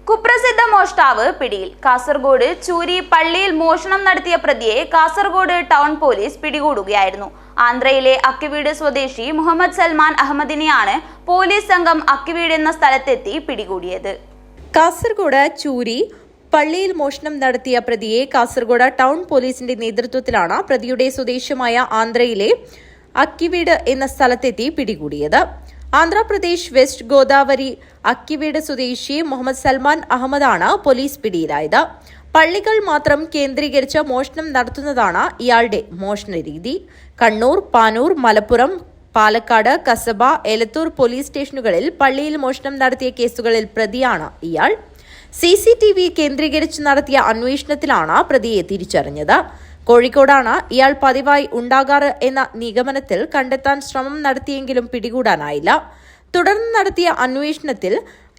കുപ്രസിദ്ധ മോഷ്ടാവ് പിടിയിൽ. കാസർഗോഡ് ചൂരി പള്ളിയിൽ മോഷണം നടത്തിയ പ്രതിയെ കാസർഗോഡ് ടൗൺ പോലീസ് പിടികൂടുകയായിരുന്നു. ആന്ധ്രയിലെ അക്കിവീട് സ്വദേശി മുഹമ്മദ് സൽമാൻ അഹമ്മദിനെയാണ് പോലീസ് സംഘം അക്കിവീട് എന്ന സ്ഥലത്തെത്തി പിടികൂടിയത്. കാസർഗോഡ് ചൂരി പള്ളിയിൽ മോഷണം നടത്തിയ പ്രതിയെ കാസർഗോഡ് ടൗൺ പോലീസിന്റെ നേതൃത്വത്തിലാണ് പ്രതിയുടെ സ്വദേശമായ ആന്ധ്രയിലെ അക്കിവീട് എന്ന സ്ഥലത്തെത്തി പിടികൂടിയത്. ആന്ധ്രാപ്രദേശ് വെസ്റ്റ് ഗോദാവരി അക്കിവീട് സ്വദേശി മുഹമ്മദ് സൽമാൻ അഹമ്മദാണ് പോലീസ് പിടിയിലായത്. പള്ളികൾ മാത്രം കേന്ദ്രീകരിച്ച് മോഷണം നടത്തുന്നതാണ് ഇയാളുടെ മോഷണ രീതി. കണ്ണൂർ, പാനൂർ, മലപ്പുറം, പാലക്കാട്, കസബ, എലത്തൂർ പോലീസ് സ്റ്റേഷനുകളിൽ പള്ളിയിൽ മോഷണം നടത്തിയ കേസുകളിൽ പ്രതിയാണ് ഇയാൾ. CCTV കേന്ദ്രീകരിച്ച് നടത്തിയ അന്വേഷണത്തിലാണ് പ്രതിയെ തിരിച്ചറിഞ്ഞത്. കോഴിക്കോടാണ് ഇയാൾ പതിവായി ഉണ്ടാകാറ് എന്ന നിഗമനത്തിൽ കണ്ടെത്താൻ ശ്രമം നടത്തിയെങ്കിലും പിടികൂടാനായില്ല. തുടർന്ന് നടത്തിയ അന്വേഷണത്തിൽ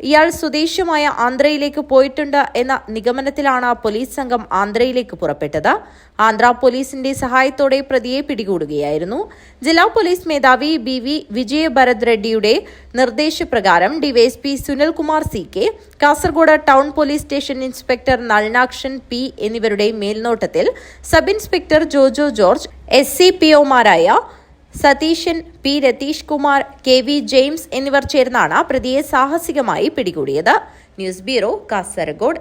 ഇയാൾ സ്വദേശമായ ആന്ധ്രയിലേക്ക് പോയിട്ടുണ്ട് എന്ന നിഗമനത്തിലാണ് പോലീസ് സംഘം ആന്ധ്രയിലേക്ക് പുറപ്പെട്ടത്. ആന്ധ്ര പോലീസിന്റെ സഹായത്തോടെ പ്രതിയെ പിടികൂടുകയായിരുന്നു. ജില്ലാ പോലീസ് മേധാവി BV വിജയഭരത് റെഡ്ഡിയുടെ നിർദ്ദേശപ്രകാരം DYSP Sunilkumar CK, Kasaragod town police station inspector Nalinakshan P എന്നിവരുടെ മേൽനോട്ടത്തിൽ സബ് ഇൻസ്പെക്ടർ ജോജോ ജോർജ്, SCPOമാരായ Satheeshan, P Ratheesh Kumar, KV James എന്നിവർ ചേർന്നാണ് പ്രതിയെ സാഹസികമായി പിടികൂടിയത്. News bureau, Kasaragod.